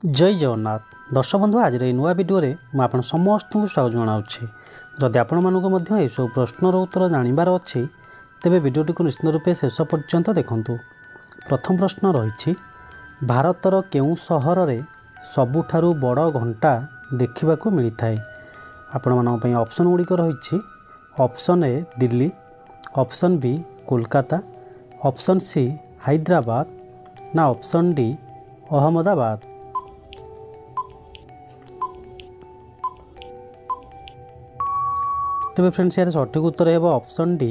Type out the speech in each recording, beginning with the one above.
जय जगन्नाथ दर्शक बंधु आज नुआ वीडियो मुझे आप समस्त को स्वागत जनावि। जदि आपण मानक यह सब प्रश्नर उत्तर जानवर अच्छी तेरे भिडटी को निश्चित रूपे शेष पर्यंत देखूँ। प्रथम प्रश्न रही भारतर केउं सहर रे सबुठारु बड़ घंटा देखा मिलता है। आपण मानी ऑप्शन गुड़िक रही option A Delhi, option B Kolkata, option C Hyderabad ना ऑप्शन डी अहमदाबाद। तेरे फ्रेंड्स यार सठिक उत्तर है ऑप्शन डी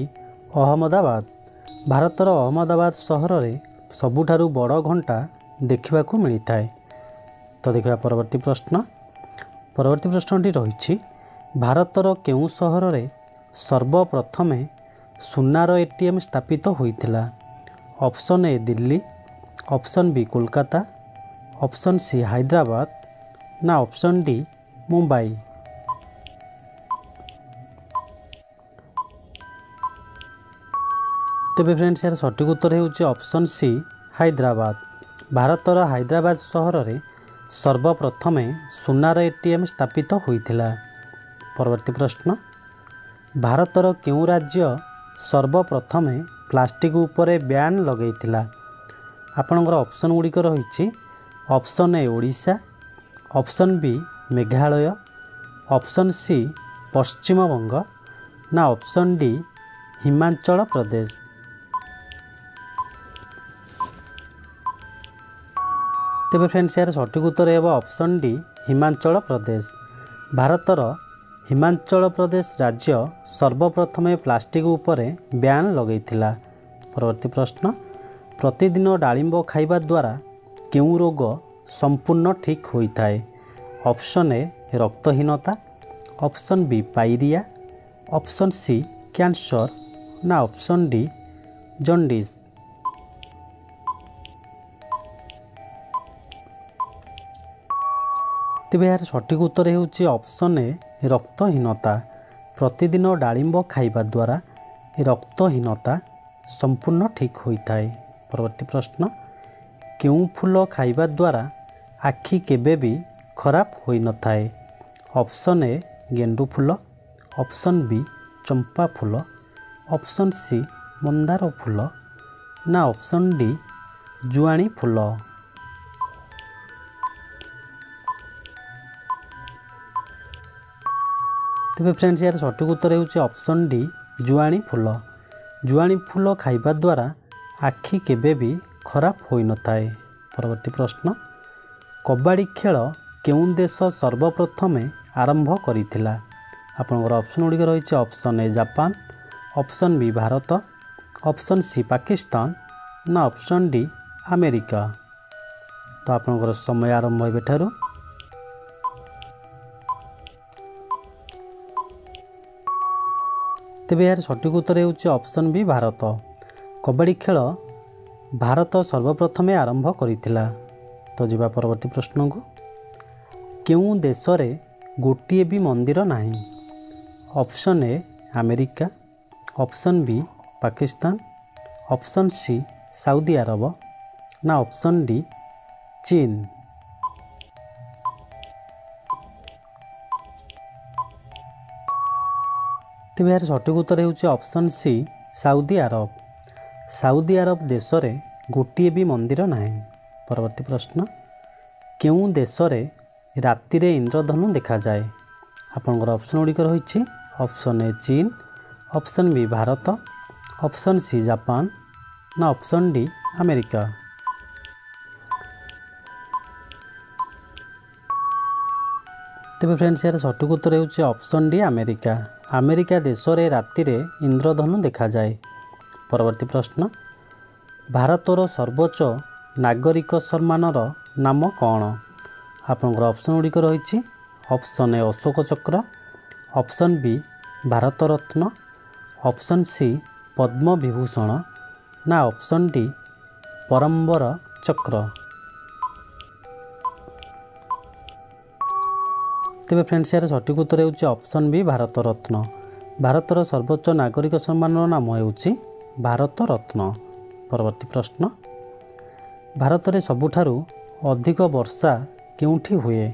अहमदाबाद। भारतर अहमदाबाद सहर में सबुठारु बड़ घंटा देखा मिलता है। तो देखा परवर्ती प्रश्न। परवर्ती प्रश्नटी रही भारतर केउं सहर में सर्वप्रथम सुनार एटीएम स्थापित होइथिला। Option A Delhi, option B Kolkata, option C Hyderabad ना ऑप्शन डी मुंबई। तेरे फ्रेंड्स यार सठिक उत्तर होउछि ऑप्शन सी हैदराबाद। भारतर हैदराबाद सहर में सर्वप्रथम सुनार एटीएम स्थापित होइथिला। परवर्ती प्रश्न। भारतर केउं राज्य सर्वप्रथम प्लास्टिक उपरे बैन लगैथिला। आपणकर ऑप्शन गुड़िक रही option A Odisha, option B Meghalaya, option C Paschim Banga ना ऑप्शन डी हिमाचल प्रदेश। तेरे फ्रेंड्स यार सठिक उत्तर है ऑप्शन डी हिमाचल प्रदेश। भारतर हिमाचल प्रदेश राज्य सर्वप्रथम प्लास्टिक उपरे बैन लगैथिला। परवर्ती प्रश्न। प्रतिदिन डालिंब खाइबा द्वारा केउं रोग संपूर्ण ठीक होता है। ऑप्शन ए रक्तहीनता, option B pyorrhoea, option C cancer ना ऑप्शन डी जॉन्डिस। तेरे यार सठिक उत्तर होउछि ऑप्शन ए रक्तहीनता। प्रतिदिन डालिंब खाइबा द्वारा रक्तहीनता संपूर्ण ठीक होता है। परवर्ती प्रश्न। केउं फूल खाइबा द्वारा आखि केबे भी खराब होई न थाए। ऑप्शन ए गेंडू फूल, ऑप्शन बी चंपा फूल, ऑप्शन सी मंदार फूल ना ऑप्शन डी जुआणी फूल। तेरे फ्रेंड्स यार सठिक उत्तर होउछि ऑप्शन डी जुआणी फूल। जुआणी फूल खाइबा द्वारा आखि केबे भी खराब होई न थाए। परवर्ती प्रश्न। कबड्डी खेल केउं देश सर्वप्रथम आरंभ करिथिला। आपनकर ऑप्शन गुड़िक रही option A Japan, option B Bharat, option C Pakistan ना ऑप्शन डी अमेरिका। तो आपनकर समय आरंभ होइबे ठारू तेरे यार सठिक उत्तर होउछि ऑप्शन बी भारत। कबड्डी खेल भारत सर्वप्रथम आरंभ करिथिला। तो जिबा परवर्ती प्रश्न को। केउं देश रे गोटिए भी मंदिर नाही। Option A America, option B Pakistan, option C Saudi Arab ना ऑप्शन डी चीन। तेरे यार सठिक उत्तर होउछि option C Saudi Arab. Saudi Arab देश रे गोटिए भी मंदिर नाही। परवर्ती प्रश्न। केउं देश रे राति रे इंद्रधनु देखा जाए। आपनकर ऑप्शन गुड़िक रही ऑप्शन ए चीन, option B Bharat, option C Japan ना ऑप्शन डी अमेरिका। तेरे फ्रेंड्स यार सठिक उत्तर होउछि ऑप्शन डी अमेरिका। अमेरिका देश रे राति रे इंद्रधनु देखा जाए। परवर्ती प्रश्न। भारतर सर्वोच्च नागरिक सम्मानर नाम कौन। आपनकर ऑप्शन गुड़िक रही ऑप्शन ए अशोक चक्र, option B Bharat Ratna, option C Padma Vibhushan ना ऑप्शन डी परम्बर चक्र। तेरे फ्रेंड्स यार सठिक उत्तर होउछि ऑप्शन बी भारत रत्न। भारतर सर्वोच्च नागरिक सम्मानर नाम होउछि भारत रत्न। परवर्ती प्रश्न। भारत में सबुठारु अधिक वर्षा କେଉଁଠି ହୁଏ?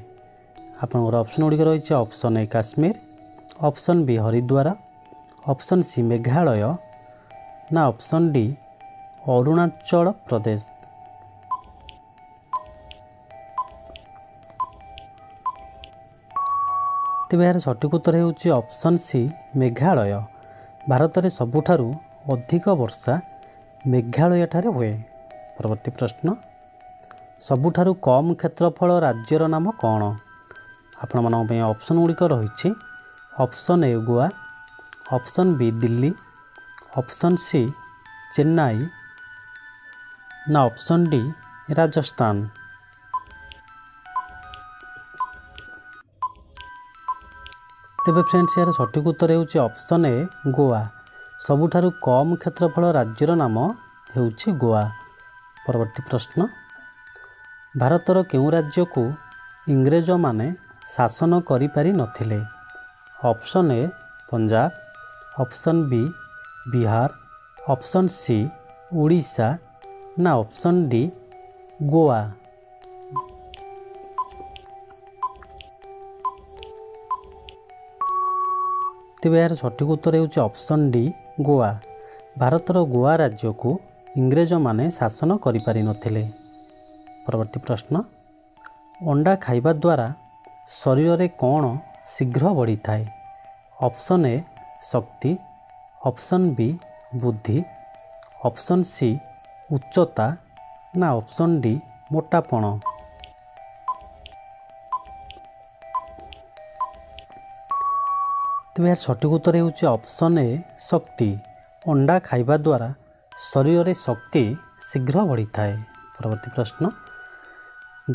ଆପଣଙ୍କର ଅପସନ୍ ଗୁଡ଼ିକ ରହିଛି ଅପସନ୍ ଏ Kashmir, option B Haridwar, option C Meghalaya ନା ଅପସନ୍ ଡି ଅରୁଣାଚଳ ପ୍ରଦେଶ। ତେବେ ଏହାର ସଠିକ୍ ଉତ୍ତର ହେଉଛି ଅପସନ୍ ସି ମେଘାଳୟ। ଭାରତରେ ସବୁଠାରୁ ଅଧିକ ବର୍ଷା ମେଘାଳୟ ଠାରେ ହୁଏ। ପରବର୍ତ୍ତୀ ପ୍ରଶ୍ନ, ସବୁଠାରୁ କମ୍ କ୍ଷେତ୍ରଫଳ ରାଜ୍ୟର ନାମ କ'ଣ? ଆପଣମାନଙ୍କ ପାଇଁ ଅପସନ୍ ଗୁଡ଼ିକ ରହିଛି ଅପସନ୍ ଏ Goa, option B Delhi, option C Chennai ନା ଅପସନ୍ ଡି ରାଜସ୍ଥାନ। ତେବେ ଫ୍ରେଣ୍ଡସ୍ ଏହାର ସଠିକ୍ ଉତ୍ତର ହେଉଛି ଅପସନ୍ ଏ ଗୋଆ। ସବୁଠାରୁ କମ୍ କ୍ଷେତ୍ରଫଳ ରାଜ୍ୟର ନାମ ହେଉଛି ଗୋଆ। ପରବର୍ତ୍ତୀ ପ୍ରଶ୍ନ, ଭାରତର କେଉଁ ରାଜ୍ୟକୁ ଇଂରେଜମାନେ ଶାସନ କରିପାରିନଥିଲେ? Option A Punjab, option B Bihar, option C Odisha ନା ଅପସନ୍ ଡି ଗୋଆ। ତେବେ ଏହାର ସଠିକ୍ ଉତ୍ତର ହେଉଛି ଅପସନ୍ ଡି ଗୋଆ। ଭାରତର ଗୋଆ ରାଜ୍ୟକୁ ଇଂରେଜମାନେ ଶାସନ କରିପାରିନଥିଲେ। ପରବର୍ତ୍ତୀ ପ୍ରଶ୍ନ, ଅଣ୍ଡା ଖାଇବା ଦ୍ୱାରା ଶରୀରରେ କ'ଣ ଶୀଘ୍ର ବଢ଼ିଥାଏ? Option A Shakti, option B ବୁଦ୍ଧି, ଅପସନ୍ ସି ଉଚ୍ଚତା ନା ଅପସନ୍ ଡି ମୋଟାପଣ। ତେବେ ଏହାର ସଠିକ୍ ଉତ୍ତର ହେଉଛି ଅପସନ୍ ଏ ଶକ୍ତି। ଅଣ୍ଡା ଖାଇବା ଦ୍ୱାରା ଶରୀରରେ ଶକ୍ତି ଶୀଘ୍ର ବଢ଼ିଥାଏ। ପରବର୍ତ୍ତୀ ପ୍ରଶ୍ନ,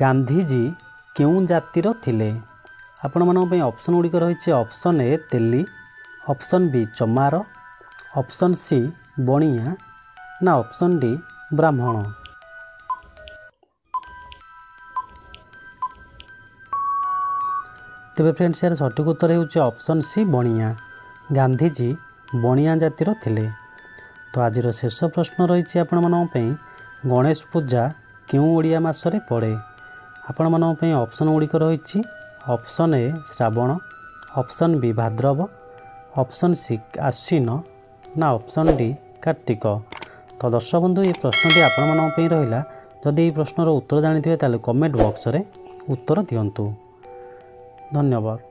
ଗାନ୍ଧୀଜୀ କେଉଁ ଜାତିର ଥିଲେ? ଆପଣମାନଙ୍କ ପାଇଁ ଅପସନ୍ ଗୁଡ଼ିକ ରହିଛି ଅପସନ୍ ଏ ତେଲି, ଅପସନ୍ ବି ଚମାର, ଅପସନ୍ ସି ବଣିଆ ନା ଅପସନ୍ ଡି ବ୍ରାହ୍ମଣ। ତେବେ ଫ୍ରେଣ୍ଡସ୍ ଏହାର ସଠିକ୍ ଉତ୍ତର ହେଉଛି ଅପସନ୍ ସି ବଣିଆ। ଗାନ୍ଧୀଜୀ ବଣିଆ ଜାତିର ଥିଲେ। ତ ଆଜିର ଶେଷ ପ୍ରଶ୍ନ ରହିଛି ଆପଣମାନଙ୍କ ପାଇଁ, ଗଣେଶ ପୂଜା କେଉଁ ଓଡ଼ିଆ ମାସରେ ପଡ଼େ? ଆପଣମାନଙ୍କ ପାଇଁ ଅପସନ୍ ଗୁଡ଼ିକ ରହିଛି option A Shravan, option B Bhadraba, option C Ashwin ନା ଅପସନ୍ ଡି କାର୍ତ୍ତିକ। ତ ଦର୍ଶକ ବନ୍ଧୁ, ଏ ପ୍ରଶ୍ନଟି ଆପଣମାନଙ୍କ ପାଇଁ ରହିଲା। ଯଦି ଏହି ପ୍ରଶ୍ନର ଉତ୍ତର ଜାଣିଥିବେ ତାହେଲେ କମେଣ୍ଟ ବକ୍ସରେ ଉତ୍ତର ଦିଅନ୍ତୁ। ଧନ୍ୟବାଦ।